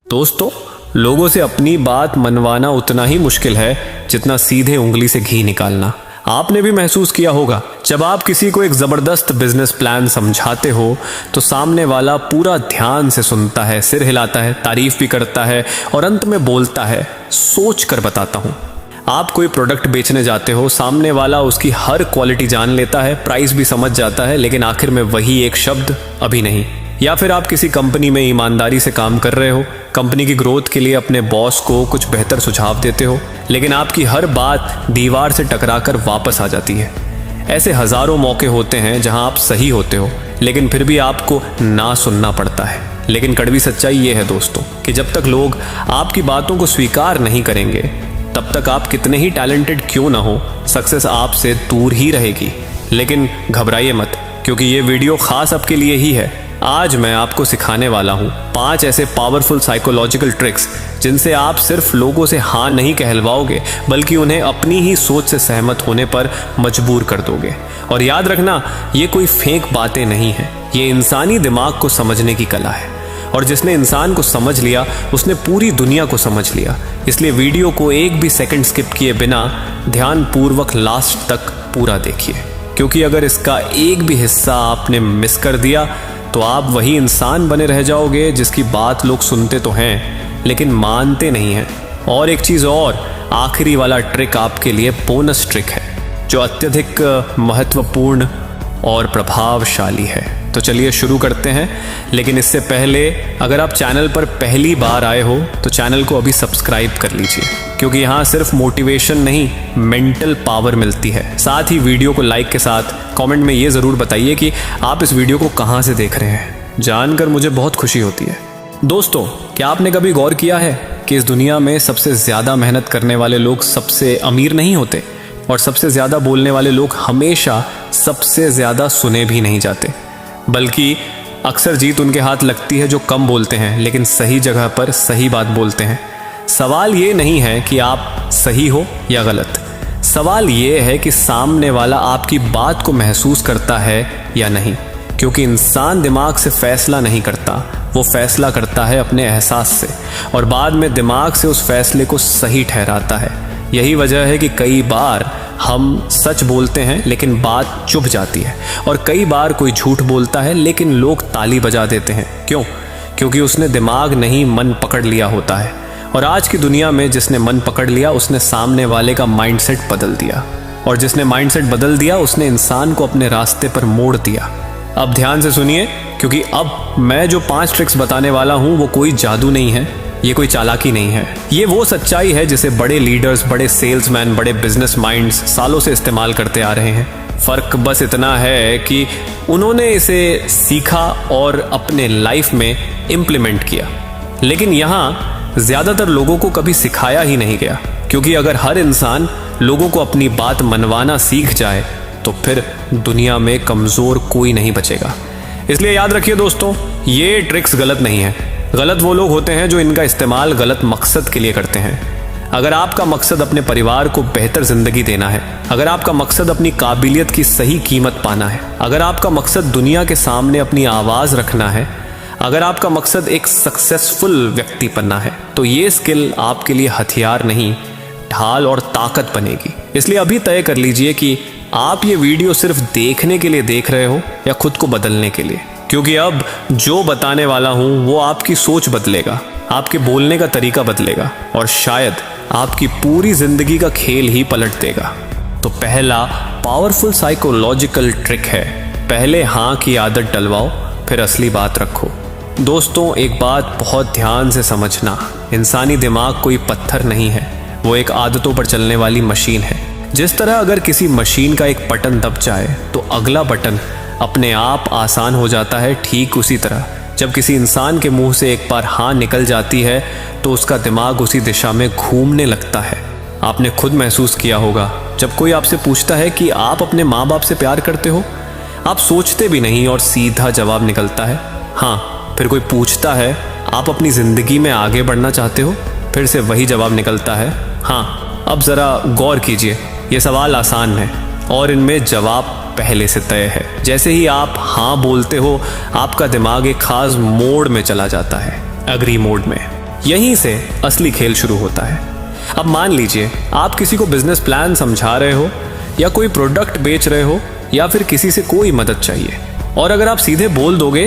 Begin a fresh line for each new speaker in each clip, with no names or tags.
दोस्तों, लोगों से अपनी बात मनवाना उतना ही मुश्किल है जितना सीधे उंगली से घी निकालना। आपने भी महसूस किया होगा, जब आप किसी को एक जबरदस्त बिजनेस प्लान समझाते हो तो सामने वाला पूरा ध्यान से सुनता है, सिर हिलाता है, तारीफ भी करता है और अंत में बोलता है, सोच कर बताता हूं। आप कोई प्रोडक्ट बेचने जाते हो, सामने वाला उसकी हर क्वालिटी जान लेता है, प्राइस भी समझ जाता है, लेकिन आखिर में वही एक शब्द, अभी नहीं। या फिर आप किसी कंपनी में ईमानदारी से काम कर रहे हो, कंपनी की ग्रोथ के लिए अपने बॉस को कुछ बेहतर सुझाव देते हो, लेकिन आपकी हर बात दीवार से टकराकर वापस आ जाती है। ऐसे हजारों मौके होते हैं जहां आप सही होते हो, लेकिन फिर भी आपको ना सुनना पड़ता है। लेकिन कड़वी सच्चाई ये है दोस्तों कि जब तक लोग आपकी बातों को स्वीकार नहीं करेंगे, तब तक आप कितने ही टैलेंटेड क्यों ना हो, सक्सेस आपसे दूर ही रहेगी। लेकिन घबराइए मत, क्योंकि ये वीडियो खास आपके लिए ही है। आज मैं आपको सिखाने वाला हूँ 5 ऐसे पावरफुल साइकोलॉजिकल ट्रिक्स जिनसे आप सिर्फ लोगों से हाँ नहीं कहलवाओगे, बल्कि उन्हें अपनी ही सोच से सहमत होने पर मजबूर कर दोगे। और याद रखना, ये कोई फेक बातें नहीं है, ये इंसानी दिमाग को समझने की कला है। और जिसने इंसान को समझ लिया, उसने पूरी दुनिया को समझ लिया। इसलिए वीडियो को एक भी सेकंड स्किप किए बिना ध्यानपूर्वक लास्ट तक पूरा देखिए, क्योंकि अगर इसका एक भी हिस्सा आपने मिस कर दिया तो आप वही इंसान बने रह जाओगे जिसकी बात लोग सुनते तो हैं लेकिन मानते नहीं हैं। और एक चीज़ और, आखिरी वाला ट्रिक आपके लिए बोनस ट्रिक है जो अत्यधिक महत्वपूर्ण और प्रभावशाली है। तो चलिए शुरू करते हैं। लेकिन इससे पहले अगर आप चैनल पर पहली बार आए हो तो चैनल को अभी सब्सक्राइब कर लीजिए, क्योंकि यहाँ सिर्फ मोटिवेशन नहीं, मेंटल पावर मिलती है। साथ ही वीडियो को लाइक के साथ कमेंट में ये ज़रूर बताइए कि आप इस वीडियो को कहाँ से देख रहे हैं, जानकर मुझे बहुत खुशी होती है। दोस्तों, क्या आपने कभी गौर किया है कि इस दुनिया में सबसे ज़्यादा मेहनत करने वाले लोग सबसे अमीर नहीं होते, और सबसे ज़्यादा बोलने वाले लोग हमेशा सबसे ज़्यादा सुने भी नहीं जाते, बल्कि अक्सर जीत उनके हाथ लगती है जो कम बोलते हैं लेकिन सही जगह पर सही बात बोलते हैं। सवाल ये नहीं है कि आप सही हो या गलत, सवाल ये है कि सामने वाला आपकी बात को महसूस करता है या नहीं। क्योंकि इंसान दिमाग से फैसला नहीं करता, वो फैसला करता है अपने एहसास से, और बाद में दिमाग से उस फैसले को सही ठहराता है। यही वजह है कि कई बार हम सच बोलते हैं लेकिन बात चुभ जाती है, और कई बार कोई झूठ बोलता है लेकिन लोग ताली बजा देते हैं। क्यों? क्योंकि उसने दिमाग नहीं, मन पकड़ लिया होता है। और आज की दुनिया में जिसने मन पकड़ लिया, उसने सामने वाले का माइंडसेट बदल दिया, और जिसने माइंडसेट बदल दिया, उसने इंसान को अपने रास्ते पर मोड़ दिया। अब ध्यान से सुनिए, क्योंकि अब मैं जो 5 ट्रिक्स बताने वाला हूं वो कोई जादू नहीं है, ये कोई चालाकी नहीं है। ये वो सच्चाई है जिसे बड़े लीडर्स, बड़े सेल्समैन, बड़े बिजनेस माइंड्स सालों से इस्तेमाल करते आ रहे हैं। फर्क बस इतना है कि उन्होंने इसे सीखा और अपने लाइफ में इम्प्लीमेंट किया। लेकिन यहाँ ज्यादातर लोगों को कभी सिखाया ही नहीं गया, क्योंकि अगर हर इंसान लोगों को अपनी बात मनवाना सीख जाए तो फिर दुनिया में कमजोर कोई नहीं बचेगा। इसलिए याद रखिए दोस्तों, ये ट्रिक्स गलत नहीं है। गलत वो लोग होते हैं जो इनका इस्तेमाल गलत मकसद के लिए करते हैं। अगर आपका मकसद अपने परिवार को बेहतर जिंदगी देना है, अगर आपका मकसद अपनी काबिलियत की सही कीमत पाना है, अगर आपका मकसद दुनिया के सामने अपनी आवाज रखना है, अगर आपका मकसद एक सक्सेसफुल व्यक्ति बनना है, तो ये स्किल आपके लिए हथियार नहीं, ढाल और ताकत बनेगी। इसलिए अभी तय कर लीजिए कि आप ये वीडियो सिर्फ देखने के लिए देख रहे हो या खुद को बदलने के लिए, क्योंकि अब जो बताने वाला हूं वो आपकी सोच बदलेगा, आपके बोलने का तरीका बदलेगा, और शायद आपकी पूरी जिंदगी का खेल ही पलट देगा। तो पहला पावरफुल साइकोलॉजिकल ट्रिक है, पहले हाँ की आदत डलवाओ, फिर असली बात रखो। दोस्तों, एक बात बहुत ध्यान से समझना, इंसानी दिमाग कोई पत्थर नहीं है, वो एक आदतों पर चलने वाली मशीन है। जिस तरह अगर किसी मशीन का एक बटन दब जाए तो अगला बटन अपने आप आसान हो जाता है, ठीक उसी तरह जब किसी इंसान के मुंह से एक बार हाँ निकल जाती है तो उसका दिमाग उसी दिशा में घूमने लगता है। आपने खुद महसूस किया होगा, जब कोई आपसे पूछता है कि आप अपने माँ बाप से प्यार करते हो, आप सोचते भी नहीं और सीधा जवाब निकलता है हाँ। फिर कोई पूछता है आप अपनी जिंदगी में आगे बढ़ना चाहते हो, फिर से वही जवाब निकलता है हाँ। अब जरा गौर कीजिए, ये सवाल आसान है और इनमें जवाब पहले से तय है। जैसे ही आप हाँ बोलते हो, आपका दिमाग एक खास मोड में चला जाता है, एग्री मोड में। यहीं से असली खेल शुरू होता है। अब मान लीजिए आप किसी को बिजनेस प्लान समझा रहे हो या कोई प्रोडक्ट बेच रहे हो या फिर किसी से कोई मदद चाहिए, और अगर आप सीधे बोल दोगे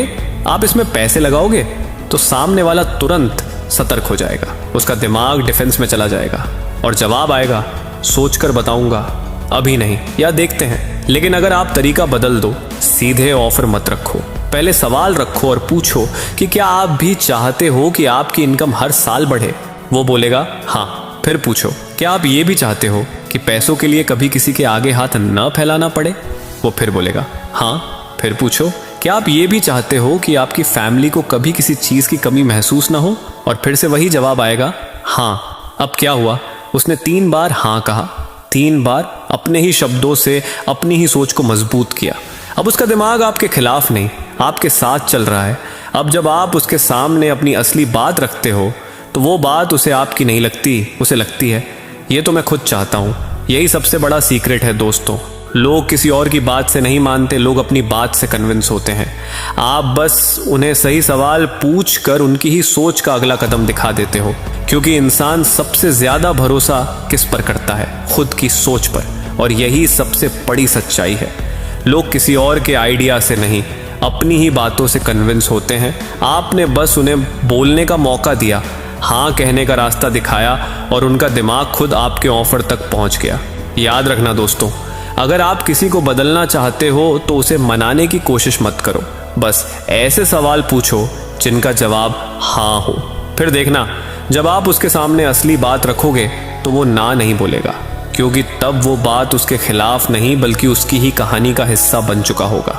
आप इसमें पैसे लगाओगे, तो सामने वाला तुरंत सतर्क हो जाएगा, उसका दिमाग डिफेंस में चला जाएगा और जवाब आएगा सोचकर बताऊंगा, अभी नहीं, या देखते हैं। लेकिन अगर आप तरीका बदल दो, सीधे ऑफर मत रखो, पहले सवाल रखो और पूछो कि क्या आप भी चाहते हो कि आपकी इनकम हर साल बढ़े? वो बोलेगा हाँ। फिर पूछो क्या आप ये भी चाहते हो कि पैसों के लिए कभी किसी के आगे हाथ न फैलाना पड़े? वो फिर बोलेगा हाँ। फिर पूछो क्या आप ये भी चाहते हो कि आपकी फैमिली को कभी किसी चीज की कमी महसूस ना हो? और फिर से वही जवाब आएगा हाँ। अब क्या हुआ, उसने 3 बार हाँ कहा, 3 बार अपने ही शब्दों से अपनी ही सोच को मजबूत किया। अब उसका दिमाग आपके खिलाफ नहीं, आपके साथ चल रहा है। अब जब आप उसके सामने अपनी असली बात रखते हो तो वो बात उसे आपकी नहीं लगती, उसे लगती है ये तो मैं खुद चाहता हूँ। यही सबसे बड़ा सीक्रेट है दोस्तों। लोग किसी और की बात से नहीं मानते, लोग अपनी बात से कन्विंस होते हैं। आप बस उन्हें सही सवाल पूछकर उनकी ही सोच का अगला कदम दिखा देते हो, क्योंकि इंसान सबसे ज्यादा भरोसा किस पर करता है? खुद की सोच पर। और यही सबसे बड़ी सच्चाई है। लोग किसी और के आइडिया से नहीं, अपनी ही बातों से कन्विंस होते हैं। आपने बस उन्हें बोलने का मौका दिया, हाँ कहने का रास्ता दिखाया और उनका दिमाग खुद आपके ऑफर तक पहुंच गया। याद रखना दोस्तों, अगर आप किसी को बदलना चाहते हो तो उसे मनाने की कोशिश मत करो, बस ऐसे सवाल पूछो जिनका जवाब हाँ हो। फिर देखना जब आप उसके सामने असली बात रखोगे तो वो ना नहीं बोलेगा, क्योंकि तब वो बात उसके खिलाफ नहीं बल्कि उसकी ही कहानी का हिस्सा बन चुका होगा।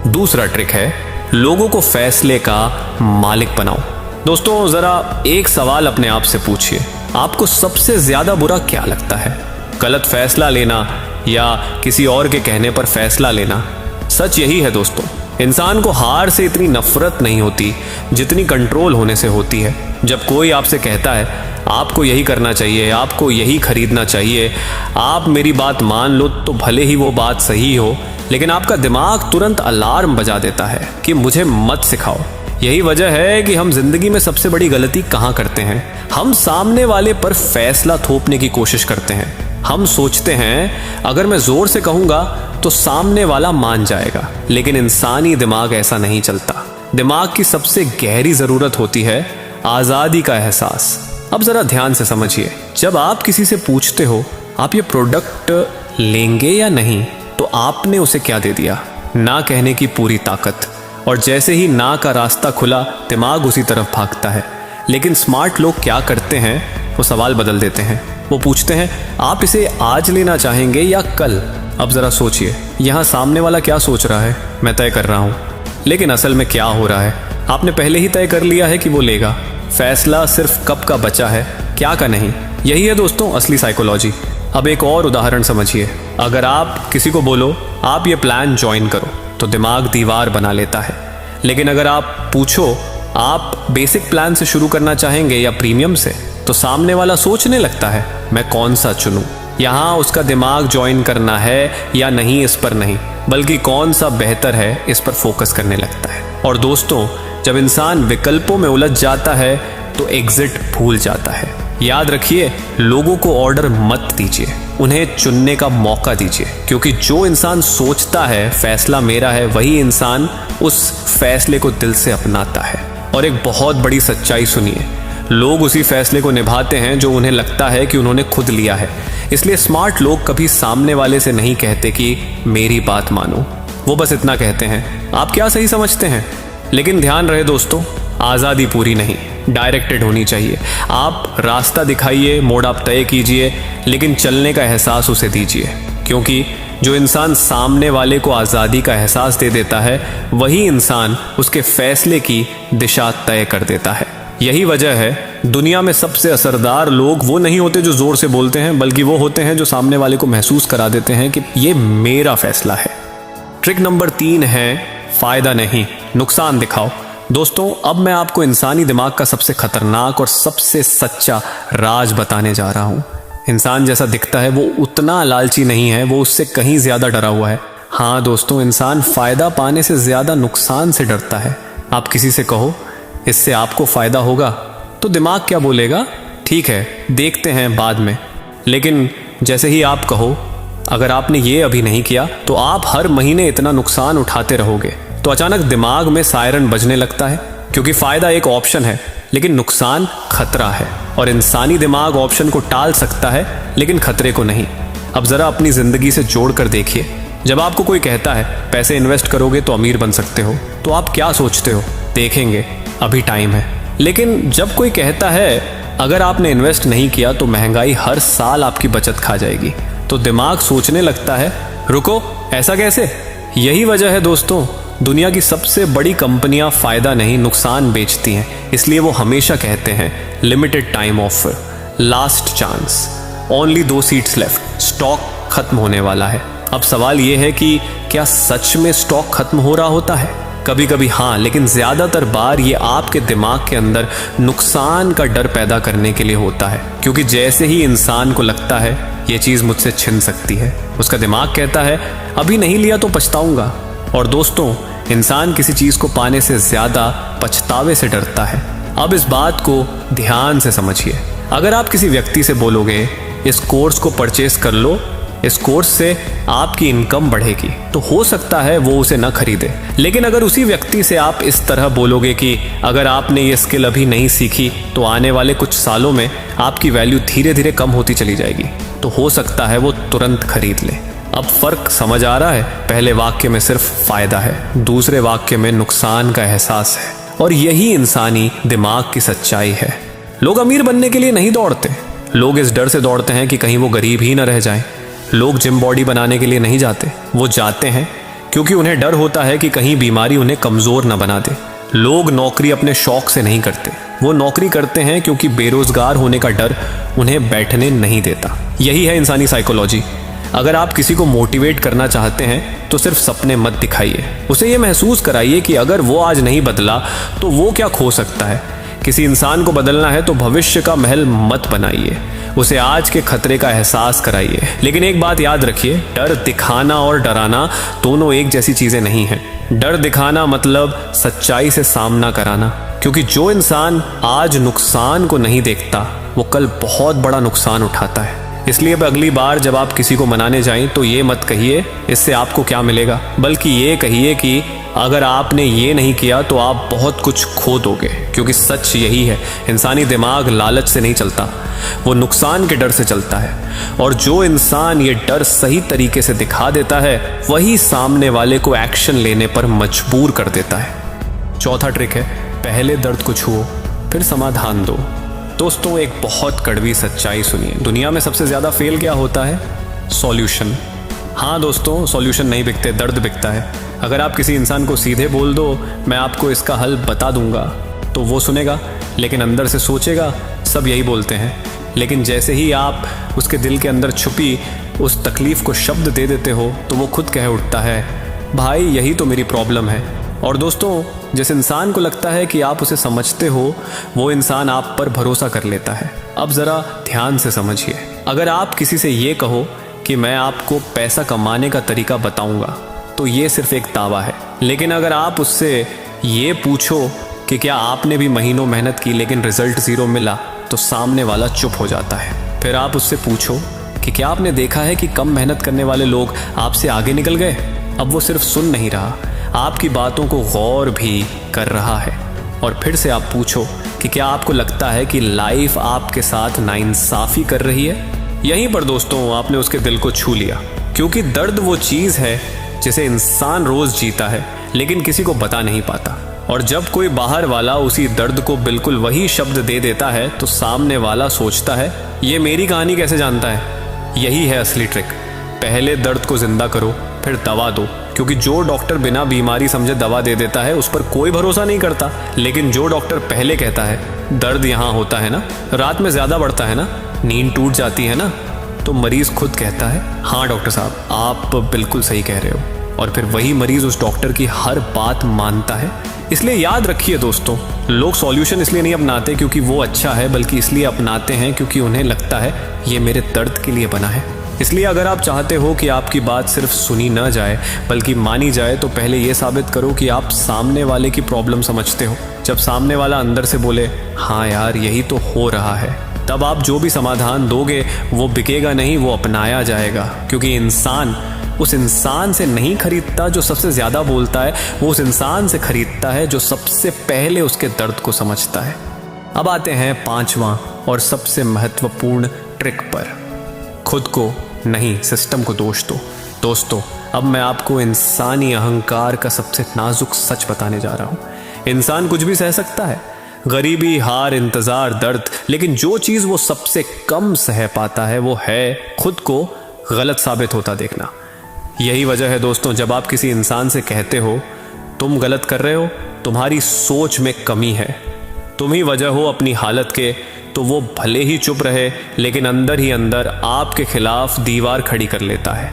दूसरा ट्रिक है, लोगों को फैसले का मालिक बनाओ। दोस्तों जरा एक सवाल अपने आप से पूछिए, आपको सबसे ज्यादा बुरा क्या लगता है? गलत फैसला लेना या किसी और के कहने पर फैसला लेना? सच यही है दोस्तों, इंसान को हार से इतनी नफरत नहीं होती जितनी कंट्रोल होने से होती है। जब कोई आपसे कहता है आपको यही करना चाहिए, आपको यही खरीदना चाहिए, आप मेरी बात मान लो, तो भले ही वो बात सही हो, लेकिन आपका दिमाग तुरंत अलार्म बजा देता है कि मुझे मत सिखाओ। यही वजह है कि हम जिंदगी में सबसे बड़ी गलती कहाँ करते हैं? हम सामने वाले पर फैसला थोपने की कोशिश करते हैं। हम सोचते हैं अगर मैं जोर से कहूंगा तो सामने वाला मान जाएगा, लेकिन इंसानी दिमाग ऐसा नहीं चलता। दिमाग की सबसे गहरी जरूरत होती है आजादी का एहसास। अब जरा ध्यान से समझिए, जब आप किसी से पूछते हो आप ये प्रोडक्ट लेंगे या नहीं, तो आपने उसे क्या दे दिया? ना कहने की पूरी ताकत। और जैसे ही ना का रास्ता खुला, दिमाग उसी तरफ भागता है। लेकिन स्मार्ट लोग क्या करते हैं, वो सवाल बदल देते हैं। वो पूछते हैं आप इसे आज लेना चाहेंगे या कल? अब जरा सोचिए, यहाँ सामने वाला क्या सोच रहा है? मैं तय कर रहा हूँ, लेकिन असल में क्या हो रहा है? आपने पहले ही तय कर लिया है कि वो लेगा। फैसला सिर्फ कब का बचा है, क्या का नहीं। यही है दोस्तों असली साइकोलॉजी। अब एक और उदाहरण समझिए, अगर आप किसी को बोलो आप ये प्लान ज्वाइन करो, तो दिमाग दीवार बना लेता है। लेकिन अगर आप पूछो आप बेसिक प्लान से शुरू करना चाहेंगे या प्रीमियम से, तो सामने वाला सोचने लगता है मैं कौन सा चुनूं। यहाँ उसका दिमाग ज्वाइन करना है या नहीं इस पर नहीं, बल्कि कौन सा बेहतर है इस पर फोकस करने लगता है। और दोस्तों जब इंसान विकल्पों में उलझ जाता है तो एग्जिट भूल जाता है। याद रखिए, लोगों को ऑर्डर मत दीजिए, उन्हें चुनने का मौका दीजिए, क्योंकि जो इंसान सोचता है फैसला मेरा है, वही इंसान उस फैसले को दिल से अपनाता है। और एक बहुत बड़ी सच्चाई सुनिए, लोग उसी फैसले को निभाते हैं जो उन्हें लगता है कि उन्होंने खुद लिया है। इसलिए स्मार्ट लोग कभी सामने वाले से नहीं कहते कि मेरी बात मानो, वो बस इतना कहते हैं आप क्या सही समझते हैं। लेकिन ध्यान रहे दोस्तों, आज़ादी पूरी नहीं, डायरेक्टेड होनी चाहिए। आप रास्ता दिखाइए, मोड़ आप तय कीजिए, लेकिन चलने का एहसास उसे दीजिए, क्योंकि जो इंसान सामने वाले को आज़ादी का एहसास दे देता है, वही इंसान उसके फैसले की दिशा तय कर देता है। यही वजह है दुनिया में सबसे असरदार लोग वो नहीं होते जो जोर से बोलते हैं, बल्कि वो होते हैं जो सामने वाले को महसूस करा देते हैं कि ये मेरा फैसला है। ट्रिक नंबर 3 है फायदा नहीं, नुकसान दिखाओ। दोस्तों अब मैं आपको इंसानी दिमाग का सबसे खतरनाक और सबसे सच्चा राज बताने जा रहा हूं। इंसान जैसा दिखता है वो उतना लालची नहीं है, वो उससे कहीं ज्यादा डरा हुआ है। हाँ दोस्तों, इंसान फायदा पाने से ज्यादा नुकसान से डरता है। आप किसी से कहो इससे आपको फायदा होगा, तो दिमाग क्या बोलेगा, ठीक है देखते हैं बाद में। लेकिन जैसे ही आप कहो अगर आपने ये अभी नहीं किया तो आप हर महीने इतना नुकसान उठाते रहोगे, तो अचानक दिमाग में सायरन बजने लगता है, क्योंकि फायदा एक ऑप्शन है लेकिन नुकसान खतरा है, और इंसानी दिमाग ऑप्शन को टाल सकता है लेकिन खतरे को नहीं। अब जरा अपनी जिंदगी से जोड़ कर देखिए, जब आपको कोई कहता है पैसे इन्वेस्ट करोगे तो अमीर बन सकते हो, तो आप क्या सोचते हो, देखेंगे अभी टाइम है। लेकिन जब कोई कहता है अगर आपने इन्वेस्ट नहीं किया तो महंगाई हर साल आपकी बचत खा जाएगी, तो दिमाग सोचने लगता है रुको ऐसा कैसे। यही वजह है दोस्तों, दुनिया की सबसे बड़ी कंपनियां फायदा नहीं नुकसान बेचती हैं, इसलिए वो हमेशा कहते हैं limited time offer, last chance, only 2 seats left, stock खत्म होने वाला है। अब सवाल ये है कि क्या सच में स्टॉक खत्म हो रहा होता है? कभी कभी हाँ, लेकिन ज्यादातर बार ये आपके दिमाग के अंदर नुकसान का डर पैदा करने के लिए होता है, क्योंकि जैसे ही इंसान को लगता है ये चीज मुझसे छिन सकती है, उसका दिमाग कहता है अभी नहीं लिया तो पछताऊंगा। और दोस्तों, इंसान किसी चीज को पाने से ज्यादा पछतावे से डरता है। अब इस बात को ध्यान से समझिए, अगर आप किसी व्यक्ति से बोलोगे इस कोर्स को परचेस कर लो, इस कोर्स से आपकी इनकम बढ़ेगी, तो हो सकता है वो उसे न खरीदे। लेकिन अगर उसी व्यक्ति से आप इस तरह बोलोगे कि अगर आपने ये स्किल अभी नहीं सीखी तो आने वाले कुछ सालों में आपकी वैल्यू धीरे धीरे कम होती चली जाएगी, तो हो सकता है वो तुरंत खरीद ले। अब फर्क समझ आ रहा है? पहले वाक्य में सिर्फ फायदा है, दूसरे वाक्य में नुकसान का एहसास है, और यही इंसानी दिमाग की सच्चाई है। लोग अमीर बनने के लिए नहीं दौड़ते, लोग इस डर से दौड़ते हैं कि कहीं वो गरीब ही न रह जाएं। लोग जिम बॉडी बनाने के लिए नहीं जाते, वो जाते हैं क्योंकि उन्हें डर होता है कि कहीं बीमारी उन्हें कमजोर न बना दे। लोग नौकरी अपने शौक से नहीं करते, वो नौकरी करते हैं क्योंकि बेरोजगार होने का डर उन्हें बैठने नहीं देता। यही है इंसानी साइकोलॉजी। अगर आप किसी को मोटिवेट करना चाहते हैं तो सिर्फ सपने मत दिखाइए, उसे ये महसूस कराइए कि अगर वो आज नहीं बदला तो वो क्या खो सकता है। किसी इंसान को बदलना है तो भविष्य का महल मत बनाइए, उसे आज के खतरे का एहसास कराइए। लेकिन एक बात याद रखिए, डर दिखाना और डराना दोनों एक जैसी चीजें नहीं हैं। डर दिखाना मतलब सच्चाई से सामना कराना, क्योंकि जो इंसान आज नुकसान को नहीं देखता वो कल बहुत बड़ा नुकसान उठाता है। इसलिए अब अगली बार जब आप किसी को मनाने जाएं तो ये मत कहिए इससे आपको क्या मिलेगा, बल्कि ये कहिए कि अगर आपने ये नहीं किया तो आप बहुत कुछ खो दोगे। क्योंकि सच यही है, इंसानी दिमाग लालच से नहीं चलता, वो नुकसान के डर से चलता है। और जो इंसान ये डर सही तरीके से दिखा देता है वही सामने वाले को एक्शन लेने पर मजबूर कर देता है। चौथा ट्रिक है, पहले दर्द को छुओ फिर समाधान दो। दोस्तों, एक बहुत कड़वी सच्चाई सुनिए, दुनिया में सबसे ज्यादा फेल क्या होता है? सॉल्यूशन। हाँ दोस्तों, सॉल्यूशन नहीं बिकते, दर्द बिकता है। अगर आप किसी इंसान को सीधे बोल दो मैं आपको इसका हल बता दूंगा, तो वो सुनेगा, लेकिन अंदर से सोचेगा सब यही बोलते हैं। लेकिन जैसे ही आप उसके दिल के अंदर छुपी उस तकलीफ को शब्द दे देते हो तो वो खुद कह उठता है भाई यही तो मेरी प्रॉब्लम है। और दोस्तों, जिस इंसान को लगता है कि आप उसे समझते हो वो इंसान आप पर भरोसा कर लेता है। अब जरा ध्यान से समझिए, अगर आप किसी से ये कहो कि मैं आपको पैसा कमाने का तरीका बताऊंगा तो ये सिर्फ एक दावा है। लेकिन अगर आप उससे ये पूछो कि क्या आपने भी महीनों मेहनत की लेकिन रिजल्ट 0 मिला, तो सामने वाला चुप हो जाता है। फिर आप उससे पूछो कि क्या आपने देखा है कि कम मेहनत करने वाले लोग आपसे आगे निकल गए। अब वो सिर्फ सुन नहीं रहा, आपकी बातों को गौर भी कर रहा है। और फिर से आप पूछो कि क्या आपको लगता है कि लाइफ आपके साथ नाइंसाफी कर रही है। यहीं पर दोस्तों आपने उसके दिल को छू लिया, क्योंकि दर्द वो चीज है जिसे इंसान रोज जीता है लेकिन किसी को बता नहीं पाता। और जब कोई बाहर वाला उसी दर्द को बिल्कुल वही शब्द दे देता है तो सामने वाला सोचता है ये मेरी कहानी कैसे जानता है। यही है असली ट्रिक, पहले दर्द को जिंदा करो फिर दवा दो। क्योंकि जो डॉक्टर बिना बीमारी समझे दवा दे देता है उस पर कोई भरोसा नहीं करता, लेकिन जो डॉक्टर पहले कहता है दर्द यहाँ होता है ना, रात में ज्यादा बढ़ता है ना, नींद टूट जाती है ना, तो मरीज खुद कहता है हाँ डॉक्टर साहब आप बिल्कुल सही कह रहे हो। और फिर वही मरीज उस डॉक्टर की हर बात मानता है। इसलिए याद रखिए दोस्तों, लोग सॉल्यूशन इसलिए नहीं अपनाते क्योंकि वो अच्छा है, बल्कि इसलिए अपनाते हैं क्योंकि उन्हें लगता है ये मेरे दर्द के लिए बना है। इसलिए अगर आप चाहते हो कि आपकी बात सिर्फ सुनी न जाए बल्कि मानी जाए, तो पहले ये साबित करो कि आप सामने वाले की प्रॉब्लम समझते हो। जब सामने वाला अंदर से बोले हाँ यार यही तो हो रहा है, तब आप जो भी समाधान दोगे वो बिकेगा नहीं, वो अपनाया जाएगा। क्योंकि इंसान उस इंसान से नहीं खरीदता जो सबसे ज्यादा बोलता है, वो उस इंसान से खरीदता है जो सबसे पहले उसके दर्द को समझता है। अब आते हैं 5वां और सबसे महत्वपूर्ण ट्रिक पर, खुद को नहीं सिस्टम को दोष दो। दोस्तों, अब मैं आपको इंसानी अहंकार का सबसे नाजुक सच बताने जा रहा हूं। इंसान कुछ भी सह सकता है, गरीबी, हार, इंतजार, दर्द, लेकिन जो चीज वो सबसे कम सह पाता है वो है खुद को गलत साबित होता देखना। यही वजह है दोस्तों, जब आप किसी इंसान से कहते हो तुम गलत कर रहे हो, तुम्हारी सोच में कमी है, तुम ही वजह हो अपनी हालत के, तो वो भले ही चुप रहे लेकिन अंदर ही अंदर आपके खिलाफ दीवार खड़ी कर लेता है।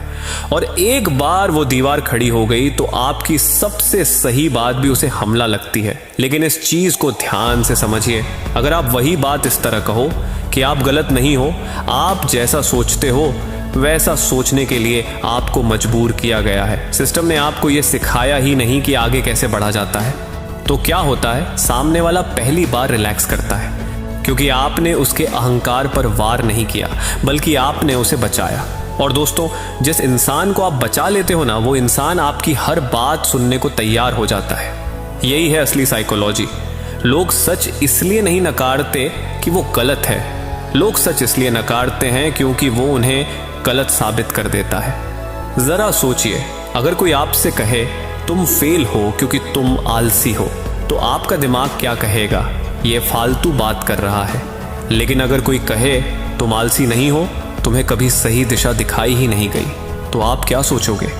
और एक बार वो दीवार खड़ी हो गई तो आपकी सबसे सही बात भी उसे हमला लगती है। लेकिन इस चीज को ध्यान से समझिए, अगर आप वही बात इस तरह कहो कि आप गलत नहीं हो, आप जैसा सोचते हो वैसा सोचने के लिए आपको मजबूर किया गया है। सिस्टम ने आपको यह सिखाया ही नहीं कि आगे कैसे बढ़ा जाता है। तो क्या होता है, सामने वाला पहली बार रिलैक्स करता है क्योंकि आपने उसके अहंकार पर वार नहीं किया बल्कि आपने उसे बचाया। और दोस्तों, जिस इंसान को आप बचा लेते हो ना, वो इंसान आपकी हर बात सुनने को तैयार हो जाता है। यही है असली साइकोलॉजी। लोग सच इसलिए नहीं नकारते कि वो गलत है, लोग सच इसलिए नकारते हैं क्योंकि वो उन्हें गलत साबित कर देता है। जरा सोचिए, अगर कोई आपसे कहे तुम फेल हो क्योंकि तुम आलसी हो, तो आपका दिमाग क्या कहेगा, ये फालतू बात कर रहा है। लेकिन अगर कोई कहे तुम आलसी नहीं हो, तुम्हें कभी सही दिशा दिखाई ही नहीं गई, तो आप क्या सोचोगे,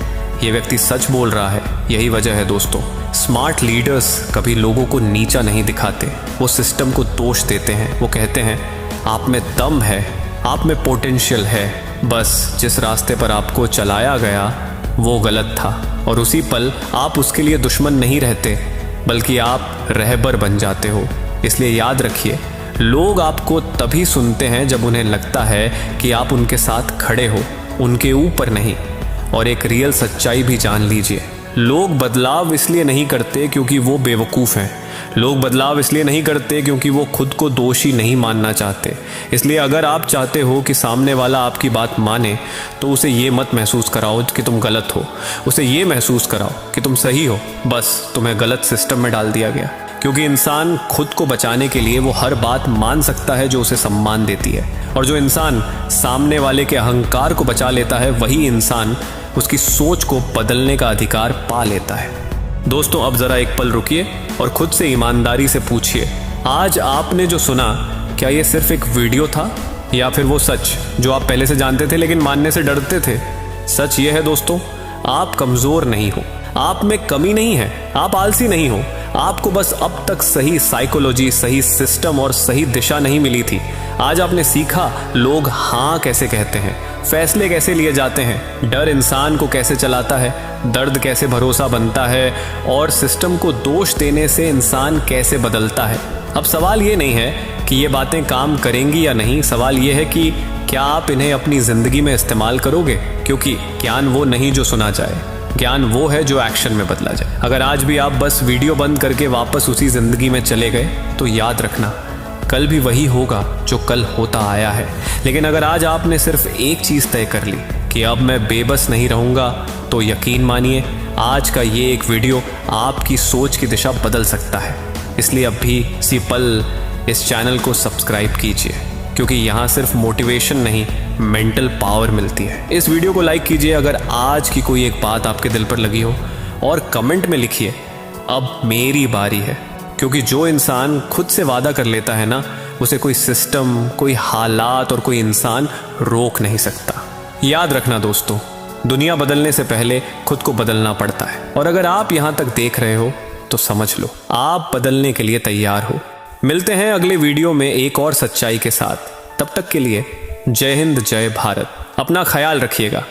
ये व्यक्ति सच बोल रहा है। यही वजह है दोस्तों, स्मार्ट लीडर्स कभी लोगों को नीचा नहीं दिखाते, वो सिस्टम को दोष देते हैं। वो कहते हैं आप में दम है, आप में पोटेंशियल है, बस जिस रास्ते पर आपको चलाया गया वो गलत था। और उसी पल आप उसके लिए दुश्मन नहीं रहते बल्कि आप रहबर बन जाते हो। इसलिए याद रखिए, लोग आपको तभी सुनते हैं जब उन्हें लगता है कि आप उनके साथ खड़े हो, उनके ऊपर नहीं। और एक रियल सच्चाई भी जान लीजिए, लोग बदलाव इसलिए नहीं करते क्योंकि वो बेवकूफ़ हैं, लोग बदलाव इसलिए नहीं करते क्योंकि वो खुद को दोषी नहीं मानना चाहते। इसलिए अगर आप चाहते हो कि सामने वाला आपकी बात माने, तो उसे ये मत महसूस कराओ कि तुम गलत हो, उसे ये महसूस कराओ कि तुम सही हो, बस तुम्हें गलत सिस्टम में डाल दिया गया। क्योंकि इंसान खुद को बचाने के लिए वो हर बात मान सकता है जो उसे सम्मान देती है। और जो इंसान सामने वाले के अहंकार को बचा लेता है, वही इंसान उसकी सोच को बदलने का अधिकार पा लेता है। दोस्तों, अब जरा एक पल रुकिए और खुद से ईमानदारी से पूछिए, आज आपने जो सुना, क्या ये सिर्फ एक वीडियो था या फिर वो सच जो आप पहले से जानते थे लेकिन मानने से डरते थे? सच ये है दोस्तों, आप कमजोर नहीं हो, आप में कमी नहीं है, आप आलसी नहीं हो, आपको बस अब तक सही साइकोलॉजी, सही सिस्टम और सही दिशा नहीं मिली थी। आज आपने सीखा लोग हाँ कैसे कहते हैं, फैसले कैसे लिए जाते हैं, डर इंसान को कैसे चलाता है, दर्द कैसे भरोसा बनता है और सिस्टम को दोष देने से इंसान कैसे बदलता है। अब सवाल ये नहीं है कि ये बातें काम करेंगी या नहीं, सवाल ये है कि क्या आप इन्हें अपनी जिंदगी में इस्तेमाल करोगे? क्योंकि ज्ञान वो नहीं जो सुना जाए, ज्ञान वो है जो एक्शन में बदला जाए। अगर आज भी आप बस वीडियो बंद करके वापस उसी जिंदगी में चले गए, तो याद रखना कल भी वही होगा जो कल होता आया है। लेकिन अगर आज आपने सिर्फ एक चीज तय कर ली कि अब मैं बेबस नहीं रहूंगा, तो यकीन मानिए आज का ये एक वीडियो आपकी सोच की दिशा बदल सकता है। इसलिए अब भी इसी पल इस चैनल को सब्सक्राइब कीजिए, क्योंकि यहाँ सिर्फ मोटिवेशन नहीं, मेंटल पावर मिलती है। इस वीडियो को लाइक कीजिए अगर आज की कोई एक बात आपके दिल पर लगी हो, और कमेंट में लिखिए अब मेरी बारी है। क्योंकि जो इंसान खुद से वादा कर लेता है ना, उसे कोई सिस्टम, कोई हालात और कोई इंसान रोक नहीं सकता। याद रखना दोस्तों, दुनिया बदलने से पहले खुद को बदलना पड़ता है। और अगर आप यहाँ तक देख रहे हो तो समझ लो आप बदलने के लिए तैयार हो। मिलते हैं अगले वीडियो में एक और सच्चाई के साथ। तब तक के लिए जय हिंद, जय भारत। अपना ख्याल रखिएगा।